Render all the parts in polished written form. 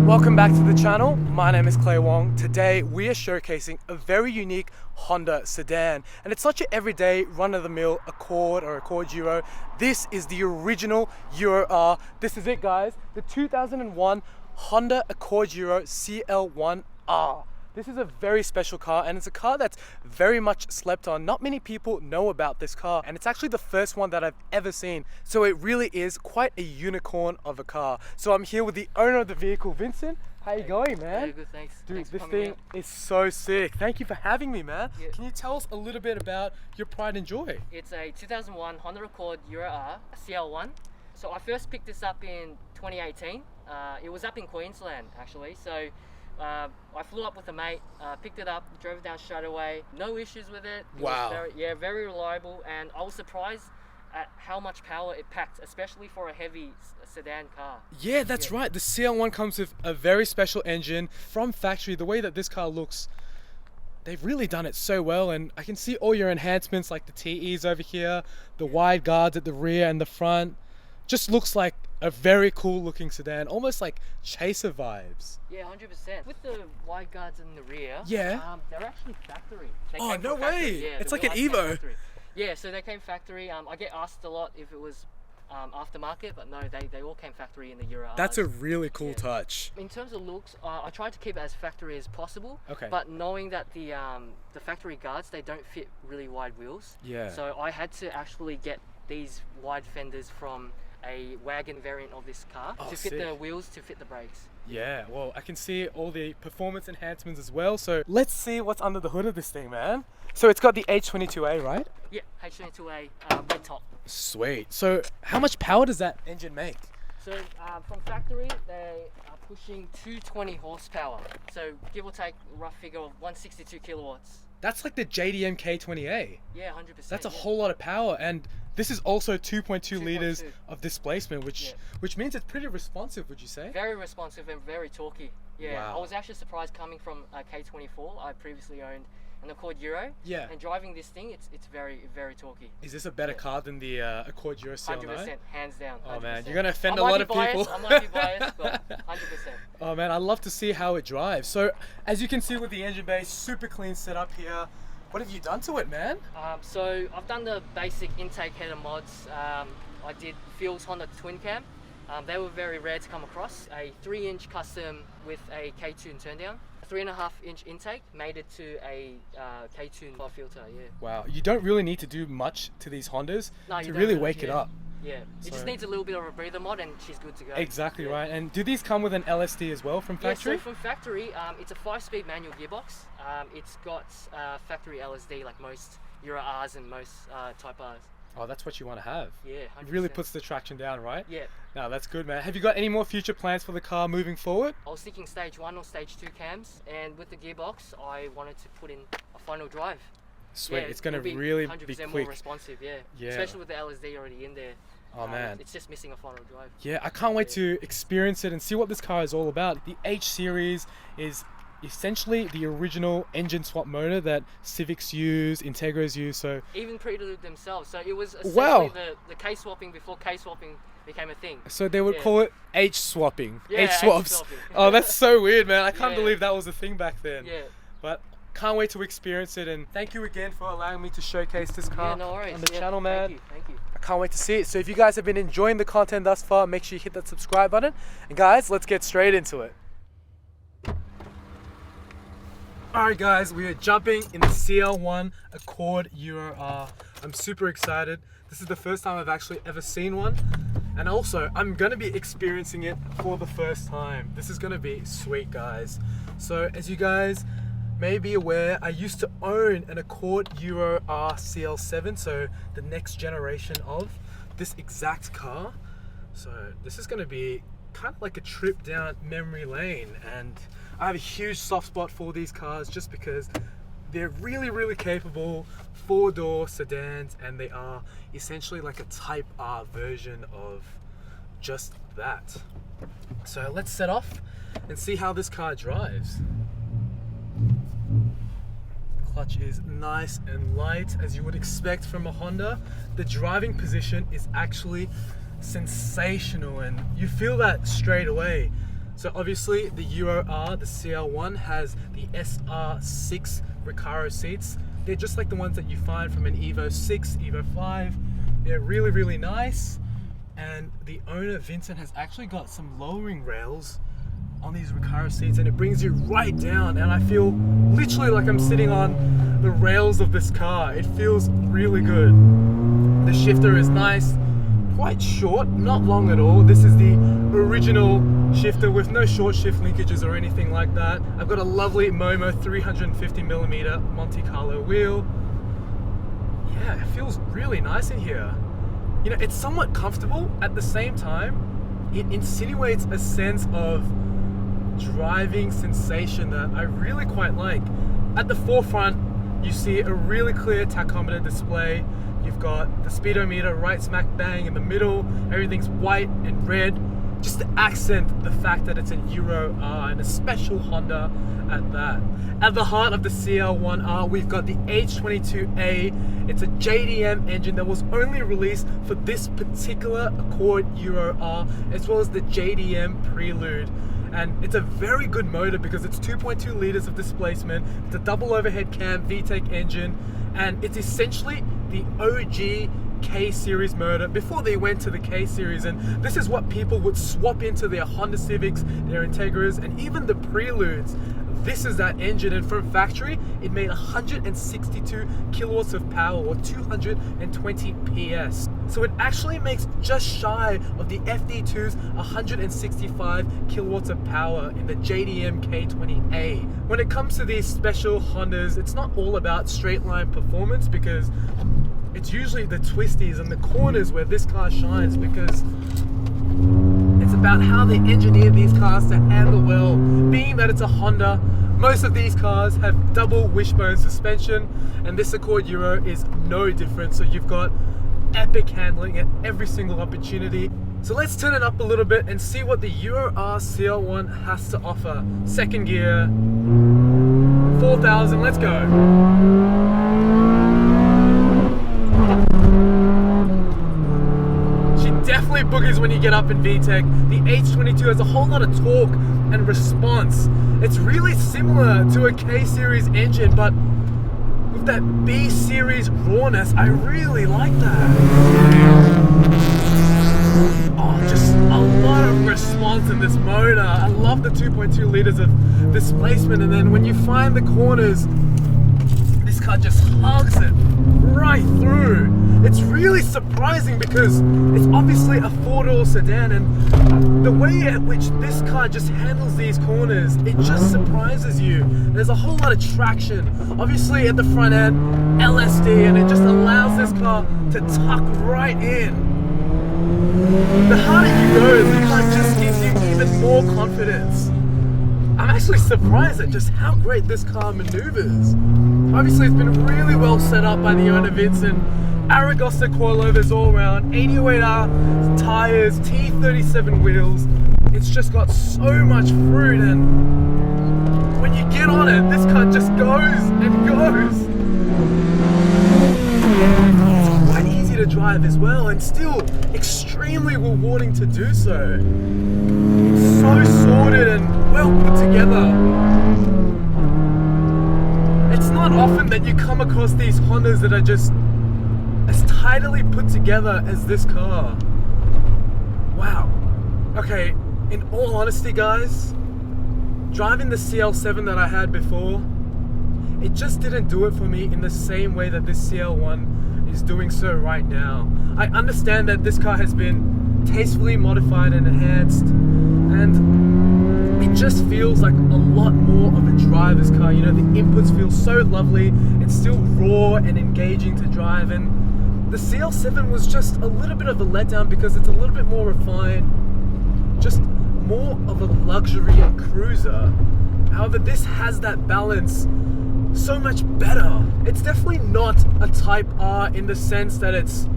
Welcome back to the channel. My name is Wong. Today we are showcasing a very unique Honda sedan, and it's not your everyday run-of-the-mill Accord or Accord Euro. This is the original Euro R. This is it, guys, the 2001 Honda Accord Euro CL1R. This is a very special car, and it's a car that's very much slept on. Not many people know about this car, and it's actually the first one that I've ever seen. So it really is quite a unicorn of a car. So I'm here with the owner of the vehicle, Vincent. How you going, man? Yeah, good, thanks. Dude, Thanks this thing is so sick. Thank you for having me, man. Yeah. Can you tell us a little bit about your pride and joy? It's a 2001 Honda Accord Euro R CL1. So I first picked this up in 2018. It was up in Queensland, actually. So I flew up with a mate, picked it up, drove it down straight away. No issues with it. Wow. Was very reliable, and I was surprised at how much power it packed, especially for a heavy sedan car. Yeah, that's right. The CL1 comes with a very special engine from factory. The way that this car looks, they've really done it so well, and I can see all your enhancements like the TEs over here, the wide guards at the rear and the front. Just looks like a very cool looking sedan, almost like Chaser vibes. Yeah, 100%. With the wide guards in the rear, yeah, they're actually factory. They oh, came no from factory. way! Yeah, it's the like an wheels came Evo. factory. Yeah, so they came factory. I get asked a lot if it was aftermarket, but no, they all came factory in the Euro Rs. That's a really cool touch. In terms of looks, I tried to keep it as factory as possible. Okay. But knowing that the factory guards, they don't fit really wide wheels. Yeah. So I had to actually get these wide fenders from a wagon variant of this car to fit sick. the wheels, to fit the brakes. Yeah, well, I can see all the performance enhancements as well. So let's see what's under the hood of this thing, man. So it's got the H22A, right? Yeah, H22A red top. Sweet. So how much power does that engine make? So from factory, they are pushing 220 horsepower. So give or take a rough figure of 162 kilowatts. That's like the JDM K20A. Yeah, 100%. That's a whole lot of power, and this is also 2.2 liters of displacement, which means it's pretty responsive, would you say? Very responsive and very torquey. Yeah, wow. I was actually surprised coming from a K24. I previously owned an Accord Euro. Yeah. And driving this thing, it's very, very torquey. Is this a better car than the Accord Euro CL9? 100%, hands down. 100%. Oh man, you're gonna offend a lot of people. I might be biased, but 100%. Oh man, I love to see how it drives. So as you can see with the engine bay, super clean setup here. What have you done to it, man? So I've done the basic intake header mods. I did Field's Honda Twin Cam. They were very rare to come across. A 3-inch custom with a K-tune turndown. A 3.5-inch intake made it to a K-tune filter. Yeah. Wow, you don't really need to do much to these Hondas to really wake it up. Yeah, it just needs a little bit of a breather mod and she's good to go. Exactly right. And do these come with an LSD as well from factory? Yeah, so from factory, it's a 5-speed manual gearbox. It's got factory LSD like most Euro Rs and most Type Rs. Oh, that's what you want to have. Yeah, 100%. It really puts the traction down, right? Yeah. No, that's good, man. Have you got any more future plans for the car moving forward? I was thinking stage 1 or stage 2 cams, and with the gearbox, I wanted to put in a final drive. Sweet, Yeah, it's going to it'll really 100% be quick. more responsive, yeah. Yeah. Especially with the LSD already in there. Oh man. It's just missing a final drive. Yeah, I can't wait to experience it and see what this car is all about. The H series is essentially the original engine swap motor that Civics use, Integras use. So even prelude themselves. So it was essentially the K swapping before K swapping became a thing. So they would call it H swapping, Yeah, H swaps. H-swapping. Oh, that's so weird, man. I can't Yeah. believe that was a thing back then. Yeah. But can't wait to experience it, and thank you again for allowing me to showcase this car no worries. on the channel, man. Thank you. I can't wait to see it. So if you guys have been enjoying the content thus far, make sure you hit that subscribe button. And guys, let's get straight into it. Alright guys, we are jumping in the CL1 Accord Euro R. I'm super excited. This is the first time I've actually ever seen one. And also, I'm going to be experiencing it for the first time. This is going to be sweet, guys. So as you guys may be aware, I used to own an Accord Euro R CL7, so the next generation of this exact car. So this is going to be kind of like a trip down memory lane, and I have a huge soft spot for these cars just because they're really, really capable 4-door sedans, and they are essentially like a Type R version of just that. So let's set off and see how this car drives. Clutch is nice and light, as you would expect from a Honda. The driving position is actually sensational, and you feel that straight away. So obviously the Euro R, the CL1, has the SR6 Recaro seats. They're just like the ones that you find from an Evo 6, Evo 5. They're really, really nice. And the owner, Vincent, has actually got some lowering rails on these Recaro seats, and it brings you right down, and I feel literally like I'm sitting on the rails of this car. It feels really good. The shifter is nice, quite short, not long at all. This is the original shifter with no short shift linkages or anything like that. I've got a lovely Momo 350mm Monte Carlo wheel. Yeah, it feels really nice in here. You know, it's somewhat comfortable. At the same time, it insinuates a sense of driving sensation that I really quite like. At the forefront, you see a really clear tachometer display. You've got the speedometer right smack bang in the middle. Everything's white and red, just to accent the fact that it's a Euro R and a special Honda at that. At the heart of the CL1R, we've got the H22A. It's a JDM engine that was only released for this particular Accord Euro R, as well as the JDM Prelude. And it's a very good motor because it's 2.2 liters of displacement. It's a double overhead cam VTEC engine, and it's essentially the OG K-Series motor before they went to the K-Series. And this is what people would swap into their Honda Civics, their Integras, and even the Preludes. This is that engine, and from factory, it made 162 kilowatts of power, or 220 PS. So it actually makes just shy of the FD2's 165 kilowatts of power in the JDM K20A. When it comes to these special Hondas, it's not all about straight line performance, because it's usually the twisties and the corners where this car shines, because it's about how they engineer these cars to handle well. Being that it's a Honda, most of these cars have double wishbone suspension, and this Accord Euro is no different. So you've got epic handling at every single opportunity. So let's turn it up a little bit and see what the Euro R CL1 has to offer. Second gear, 4,000, let's go. Definitely boogies when you get up in VTEC. The H22 has a whole lot of torque and response. It's really similar to a K-Series engine, but with that B-Series rawness, I really like that. Oh, just a lot of response in this motor. I love the 2.2 liters of displacement, and then when you find the corners, this car just hugs it right through. It's really surprising because it's obviously a four-door sedan, and the way at which this car just handles these corners, it just surprises you. There's a whole lot of traction. Obviously at the front end, LSD, and it just allows this car to tuck right in. The harder you go, the car just gives you even more confidence. I'm actually surprised at just how great this car maneuvers. Obviously it's been really well set up by the owner Vincent. Aragosta coilovers all around, 88R tires, T37 wheels. It's just got so much fruit, and when you get on it, this car just goes and goes. It's quite easy to drive as well, and still extremely rewarding to do so. It's so sorted and well put together. It's not often that you come across these Hondas that are just as tidily put together as this car. Wow. Okay, in all honesty guys, driving the CL7 that I had before, it just didn't do it for me in the same way that this CL1 is doing so right now. I understand that this car has been tastefully modified and enhanced, and it just feels like a lot more of a driver's car. You know, the inputs feel so lovely, it's still raw and engaging to drive, and the CL7 was just a little bit of a letdown because it's a little bit more refined, just more of a luxury cruiser. However, this has that balance so much better. It's definitely not a Type R in the sense that it's,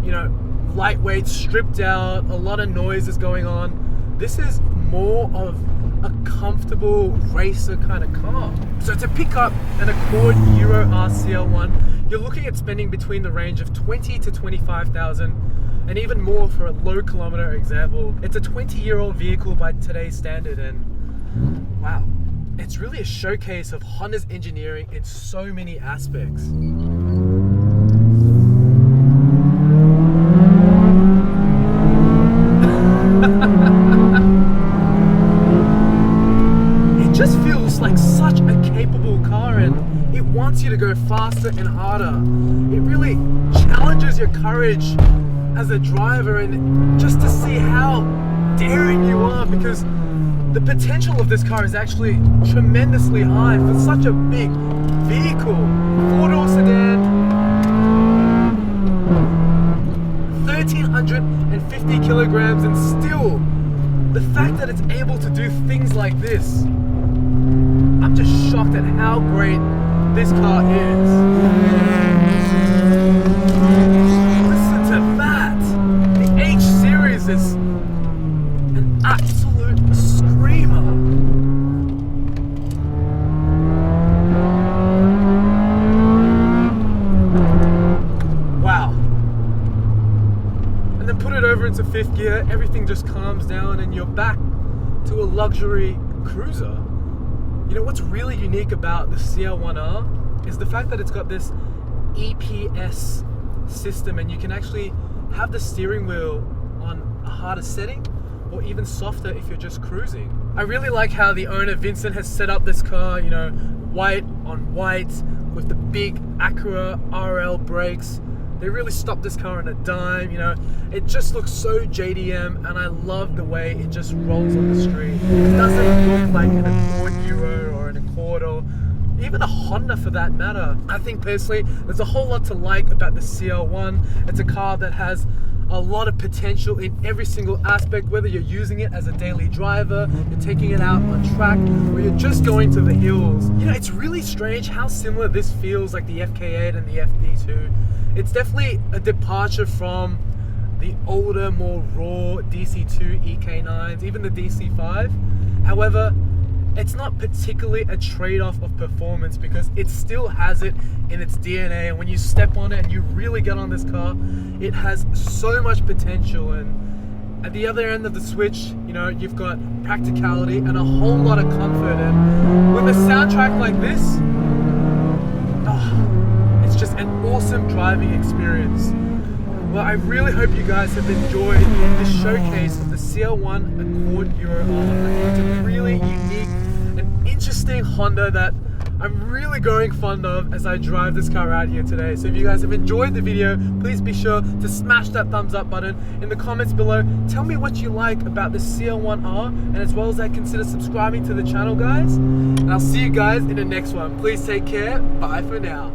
you know, lightweight, stripped out, a lot of noise is going on. This is more of a comfortable racer kind of car. So to pick up an Accord Euro R CL1, you're looking at spending between the range of 20 to 25,000. and even more for a low kilometer example. It's a 20-year-old vehicle by today's standard, and wow, it's really a showcase of Honda's engineering in so many aspects. It just feels like such a capable car, and it wants you to go faster and harder. It really challenges your courage as a driver, and just to see how daring you are, because the potential of this car is actually tremendously high for such a big vehicle. Four-door sedan, 1,350 kilograms, and still the fact that it's able to do things like this, I'm just shocked at how great this car is. Listen to that! The H series is an absolute screamer. Wow. And then put it over into fifth gear, everything just calms down and you're back to a luxury cruiser. You know what's really unique about the CL1R is the fact that it's got this EPS system, and you can actually have the steering wheel on a harder setting or even softer if you're just cruising. I really like how the owner Vincent has set up this car, you know, white on white with the big Acura RL brakes. They really stopped this car on a dime, you know. It just looks so JDM, and I love the way it just rolls on the street. It doesn't look like an Accord Euro or an Accord or even a Honda for that matter. I think personally, there's a whole lot to like about the CL1. It's a car that has a lot of potential in every single aspect, whether you're using it as a daily driver, you're taking it out on track, or you're just going to the hills. You know, it's really strange how similar this feels like the FK8 and the FD2. It's definitely a departure from the older, more raw DC2 EK9s, even the DC5. However, it's not particularly a trade-off of performance because it still has it in its DNA, and when you step on it and you really get on this car, it has so much potential. And at the other end of the switch, you know, you've got practicality and a whole lot of comfort. And with a soundtrack like this, it's just an awesome driving experience. Well, I really hope you guys have enjoyed this showcase of the CL1 Accord Euro R. It's a really unique and interesting Honda that I'm really growing fond of as I drive this car out here today. So if you guys have enjoyed the video, please be sure to smash that thumbs up button. In the comments below, tell me what you like about the CL1R, and as well as that, consider subscribing to the channel, guys. And I'll see you guys in the next one. Please take care. Bye for now.